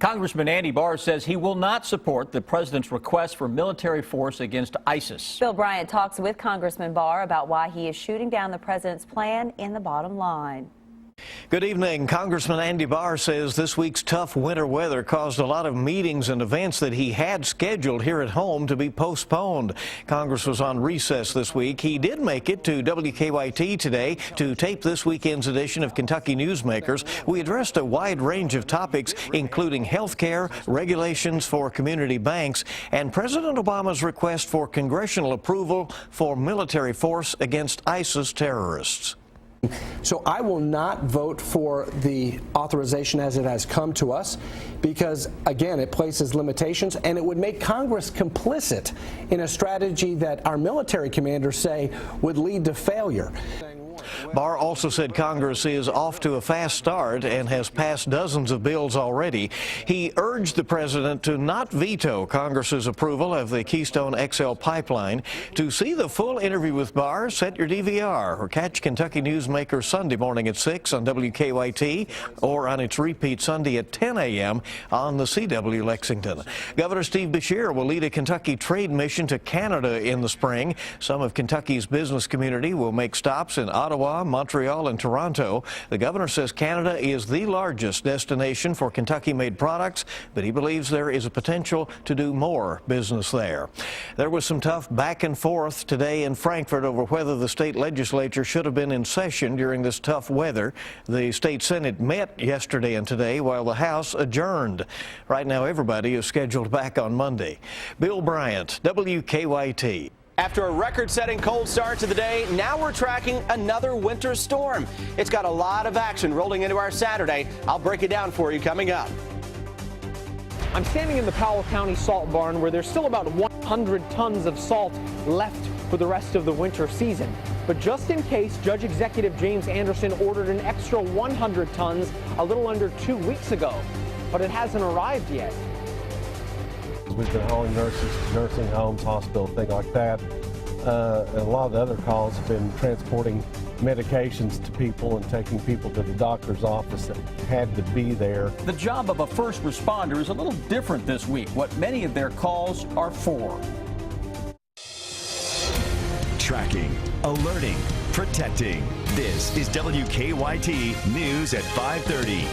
Congressman Andy Barr says he will not support the president's request for military force against ISIS. Bill Bryant talks with Congressman Barr about why he is shooting down the president's plan in the bottom line. Good evening. Congressman Andy Barr says this week's tough winter weather caused a lot of meetings and events that he had scheduled here at home to be postponed. Congress was on recess this week. He did make it to WKYT today to tape this weekend's edition of Kentucky Newsmakers. We addressed a wide range of topics, including health care, regulations for community banks, and President Obama's request for congressional approval for military force against ISIS terrorists. So I will not vote for the authorization as it has come to us because, again, it places limitations and it would make Congress complicit in a strategy that our military commanders say would lead to failure. Barr also said Congress is off to a fast start and has passed dozens of bills already. He urged the president to not veto Congress's approval of the Keystone XL pipeline. To see the full interview with Barr, set your DVR or catch Kentucky Newsmakers Sunday morning at 6 on WKYT or on its repeat Sunday at 10 a.m. on the CW Lexington. Governor Steve Beshear will lead a Kentucky trade mission to Canada in the spring. Some of Kentucky's business community will make stops in Ottawa, Montreal, and Toronto. The governor says Canada is the largest destination for Kentucky-made products, but he believes there is a potential to do more business there. There was some tough back and forth today in Frankfort over whether the state legislature should have been in session during this tough weather. The state Senate met yesterday and today while the House adjourned. Right now, everybody is scheduled back on Monday. Bill Bryant, WKYT. After a record-setting cold start to the day, now we're tracking another winter storm. It's got a lot of action rolling into our Saturday. I'll break it down for you coming up. I'm standing in the Powell County salt barn where there's still about 100 tons of salt left for the rest of the winter season. But just in case, Judge Executive James Anderson ordered an extra 100 tons a little under 2 weeks ago, but it hasn't arrived yet. We've been hauling nurses to nursing homes, hospitals, things like that. And a lot of the other calls have been transporting medications to people and taking people to the doctor's office that had to be there. The job of a first responder is a little different this week, what many of their calls are for. Tracking, alerting, protecting. This is WKYT News at 5:30.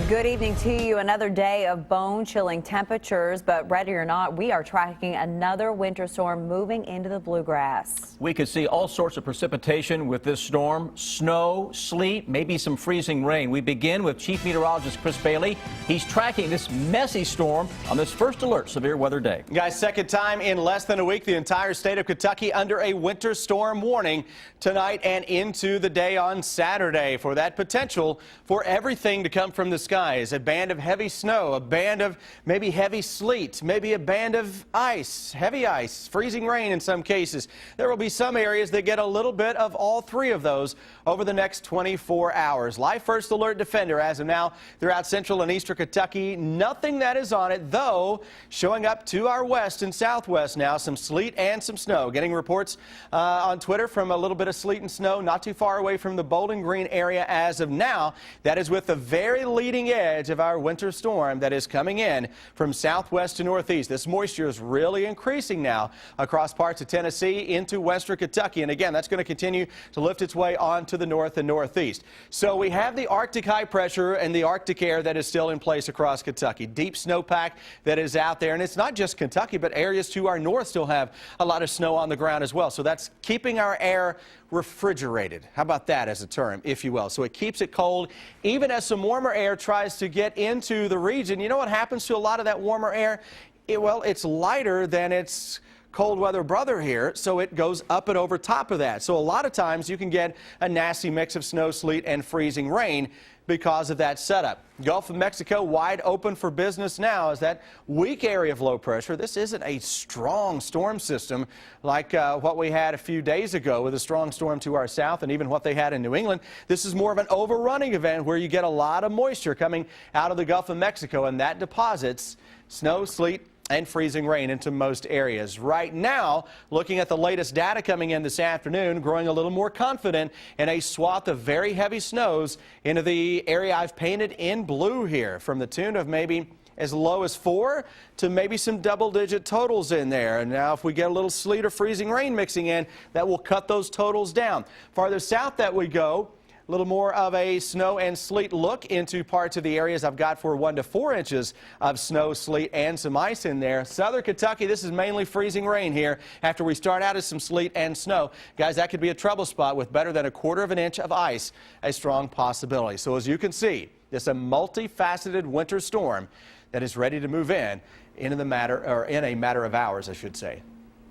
Good evening to you. Another day of bone-chilling temperatures, but ready or not, we are tracking another winter storm moving into the bluegrass. We could see all sorts of precipitation with this storm: snow, sleet, maybe some freezing rain. We begin with Chief Meteorologist Chris Bailey. He's tracking this messy storm on this first alert severe weather day. Guys, second time in less than a week, the entire state of Kentucky under a winter storm warning tonight and into the day on Saturday for that potential for everything to come from the sky. A band of heavy snow, a band of maybe heavy sleet, maybe a band of ice, heavy ice, freezing rain in some cases. There will be some areas that get a little bit of all three of those over the next 24 hours. Live First Alert Defender as of now throughout central and eastern Kentucky. Nothing that is on it, though, showing up to our west and southwest now. Some sleet and some snow. Getting reports on Twitter from a little bit of sleet and snow not too far away from the Bowling Green area as of now. That is with the very leading edge of our winter storm that is coming in from southwest to northeast. This moisture is really increasing now across parts of Tennessee into western Kentucky. And again, that's going to continue to lift its way on to the north and northeast. So we have the Arctic high pressure and the Arctic air that is still in place across Kentucky. Deep snowpack that is out there. And it's not just Kentucky, but areas to our north still have a lot of snow on the ground as well. So that's keeping our air refrigerated. How about that as a term, if you will? So it keeps it cold even as some warmer air tries to get into the region. You know what happens to a lot of that warmer air? Well, it's lighter than its cold weather brother here, so it goes up and over top of that. So a lot of times you can get a nasty mix of snow, sleet, and freezing rain because of that setup. Gulf of Mexico wide open for business now as that weak area of low pressure. This isn't a strong storm system like what we had a few days ago with a strong storm to our south and even what they had in New England. This is more of an overrunning event where you get a lot of moisture coming out of the Gulf of Mexico, and that deposits snow, sleet, and freezing rain into most areas. Right now, looking at the latest data coming in this afternoon, growing a little more confident in a swath of very heavy snows into the area I've painted in blue here, from the tune of maybe as low as 4 to maybe some double-digit totals in there. And now if we get a little sleet or freezing rain mixing in, that will cut those totals down. Farther south that we go, a little more of a snow and sleet look into parts of the areas I've got for 1 to 4 inches of snow, sleet, and some ice in there. Southern Kentucky, this is mainly freezing rain here after we start out as some sleet and snow. Guys, that could be a trouble spot with better than 1/4 of an inch of ice, a strong possibility. So as you can see, this is a multifaceted winter storm that is ready to move in a matter of hours, I should say.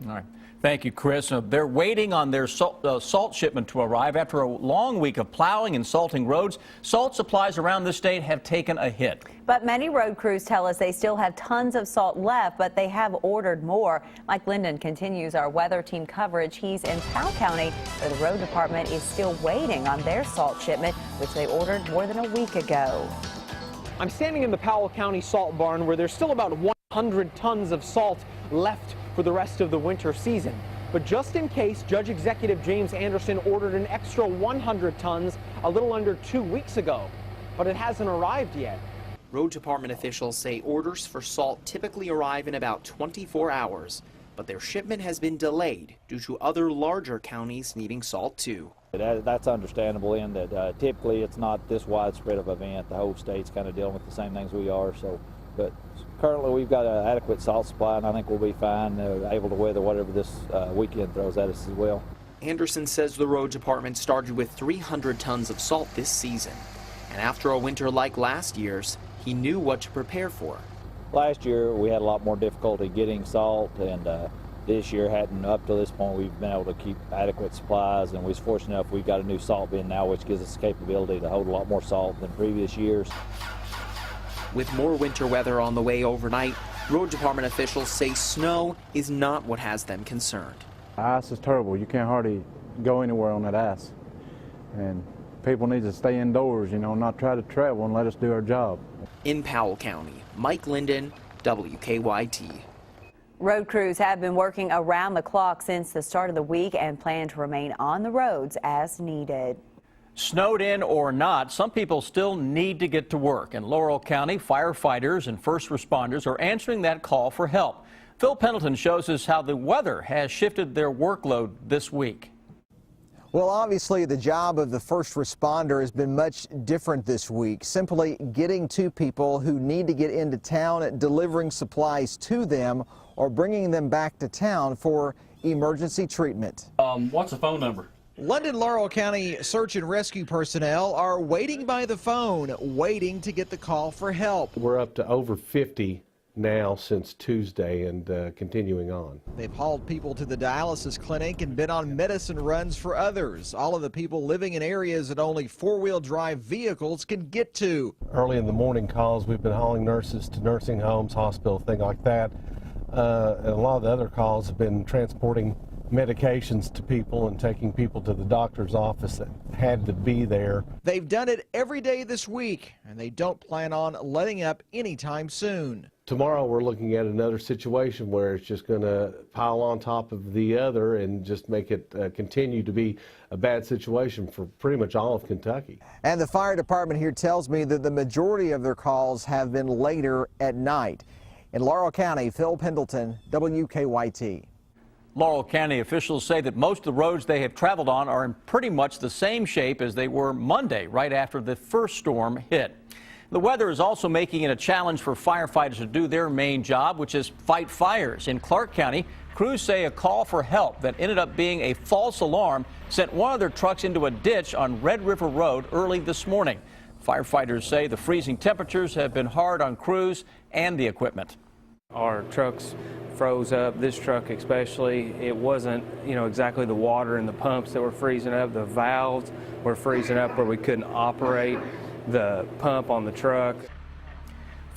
All right. Thank you, Chris. They're waiting on their salt shipment to arrive. After a long week of plowing and salting roads, salt supplies around the state have taken a hit. But many road crews tell us they still have tons of salt left, but they have ordered more. Mike Linden continues our weather team coverage. He's in Powell County, where the road department is still waiting on their salt shipment, which they ordered more than a week ago. I'm standing in the Powell County salt barn, where there's still about 100 tons of salt left for the rest of the winter season. But just in case, Judge Executive James Anderson ordered an extra 100 tons a little under 2 weeks ago, but it hasn't arrived yet. Road department officials say orders for salt typically arrive in about 24 hours, but their shipment has been delayed due to other larger counties needing salt too. That's understandable in that typically it's not this widespread of event. The whole state's kind of dealing with the same things we are. But currently we've got an adequate salt supply, and I think we'll be fine, able to weather whatever this weekend throws at us as well. Anderson says the road department started with 300 tons of salt this season, and after a winter like last year's, he knew what to prepare for. Last year we had a lot more difficulty getting salt, and this year hadn't. Up to this point we've been able to keep adequate supplies, and we was fortunate enough we've got a new salt bin now, which gives us the capability to hold a lot more salt than previous years. With more winter weather on the way overnight, road department officials say snow is not what has them concerned. Ice is terrible. You can't hardly go anywhere on that ice, and people need to stay indoors, not try to travel, and let us do our job. In Powell County, Mike Linden, WKYT. Road crews have been working around the clock since the start of the week and plan to remain on the roads as needed. Snowed in or not, some people still need to get to work. In Laurel County, firefighters and first responders are answering that call for help. Phil Pendleton shows us how the weather has shifted their workload this week. Well, obviously, the job of the first responder has been much different this week. Simply getting to people who need to get into town, delivering supplies to them, or bringing them back to town for emergency treatment. What's the phone number? London Laurel County search and rescue personnel are waiting by the phone, waiting to get the call for help. We're up to over 50 now since Tuesday and continuing on. They've hauled people to the dialysis clinic and been on medicine runs for others. All of the people living in areas that only four-wheel drive vehicles can get to. Early in the morning calls, we've been hauling nurses to nursing homes, hospitals, things like that. And a lot of the other calls have been transporting medications to people and taking people to the doctor's office that had to be there. They've done it every day this week, and they don't plan on letting up anytime soon. Tomorrow we're looking at another situation where it's just going to pile on top of the other and just make it continue to be a bad situation for pretty much all of Kentucky. And the fire department here tells me that the majority of their calls have been later at night. In Laurel County, Phil Pendleton, WKYT. Laurel County officials say that most of the roads they have traveled on are in pretty much the same shape as they were Monday, right after the first storm hit. The weather is also making it a challenge for firefighters to do their main job, which is fight fires. In Clark County, crews say a call for help that ended up being a false alarm sent one of their trucks into a ditch on Red River Road early this morning. Firefighters say the freezing temperatures have been hard on crews and the equipment. Our trucks froze up, this truck especially. It wasn't, exactly the water in the pumps that were freezing up. The valves were freezing up where we couldn't operate the pump on the truck.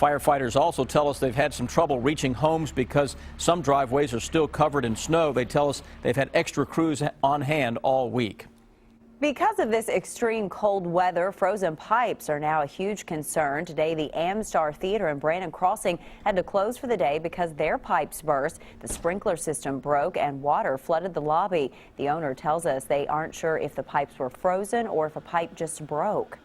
Firefighters also tell us they've had some trouble reaching homes because some driveways are still covered in snow. They tell us they've had extra crews on hand all week. Because of this extreme cold weather, frozen pipes are now a huge concern. Today, the Amstar Theater and Brandon Crossing had to close for the day because their pipes burst. The sprinkler system broke and water flooded the lobby. The owner tells us they aren't sure if the pipes were frozen or if a pipe just broke.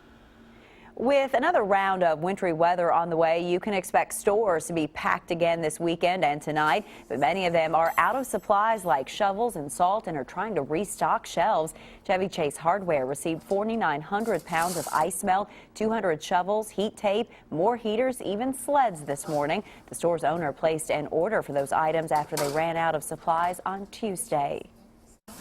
With another round of wintry weather on the way, you can expect stores to be packed again this weekend and tonight, but many of them are out of supplies like shovels and salt and are trying to restock shelves. Chevy Chase Hardware received 4,900 pounds of ice melt, 200 shovels, heat tape, more heaters, even sleds this morning. The store's owner placed an order for those items after they ran out of supplies on Tuesday.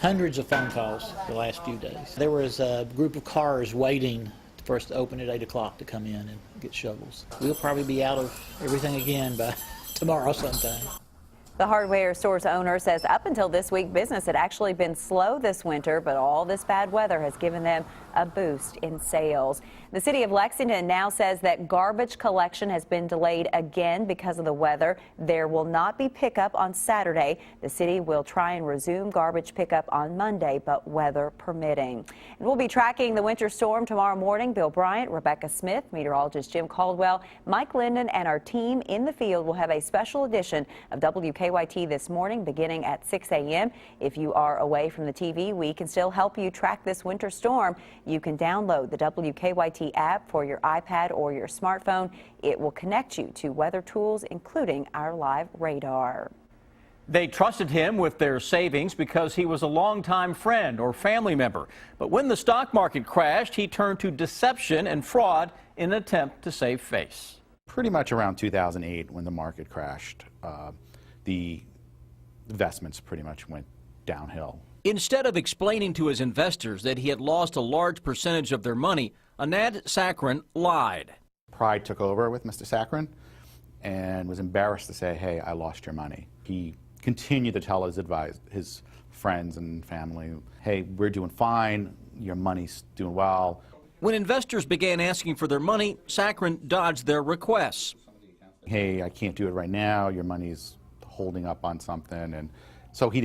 Hundreds of phone calls the last few days. There was a group of cars waiting for us to open at 8 o'clock to come in and get shovels. We'll probably be out of everything again by tomorrow sometime. The hardware store's owner says up until this week, business had actually been slow this winter, but all this bad weather has given them a boost in sales. The city of Lexington now says that garbage collection has been delayed again because of the weather. There will not be pickup on Saturday. The city will try and resume garbage pickup on Monday, but weather permitting. And we'll be tracking the winter storm tomorrow morning. Bill Bryant, Rebecca Smith, meteorologist Jim Caldwell, Mike Linden, and our team in the field will have a special edition of WKYT this morning beginning at 6 a.m. If you are away from the TV, we can still help you track this winter storm. You can download the WKYT app for your iPad or your smartphone. It will connect you to weather tools, including our live radar. They trusted him with their savings because he was a longtime friend or family member. But when the stock market crashed, he turned to deception and fraud in an attempt to save face. Pretty much around 2008 when the market crashed, the investments pretty much went downhill. Instead of explaining to his investors that he had lost a large percentage of their money, Anand Sakran lied. Pride took over with Mr. Sakran and was embarrassed to say, hey, I lost your money. He continued to tell his friends and family, hey, we're doing fine, your money's doing well. When investors began asking for their money, Sakran dodged their requests. Hey, I can't do it right now, your money's holding up on something, and so he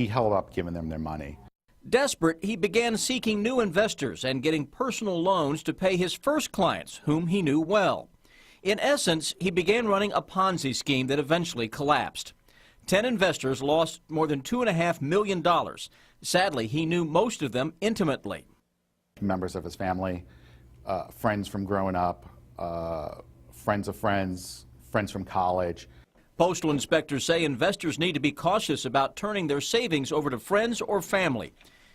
held up giving them their money. Desperate, he began seeking new investors and getting personal loans to pay his first clients, whom he knew well. In essence, he began running a Ponzi scheme that eventually collapsed. 10 investors lost more than $2.5 million. Sadly, he knew most of them intimately. Members of his family, friends from growing up, friends of friends, friends from college. Postal inspectors say investors need to be cautious about turning their savings over to friends or family.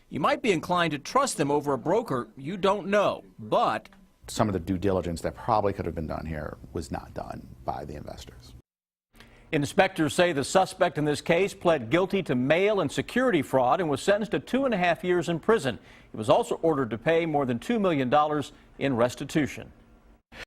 You might be inclined to trust them over a broker you don't know, but some of the due diligence that probably could have been done here was not done by the investors. Inspectors say the suspect in this case pled guilty to mail and security fraud and was sentenced to 2.5 years in prison. He was also ordered to pay more than $2 million in restitution.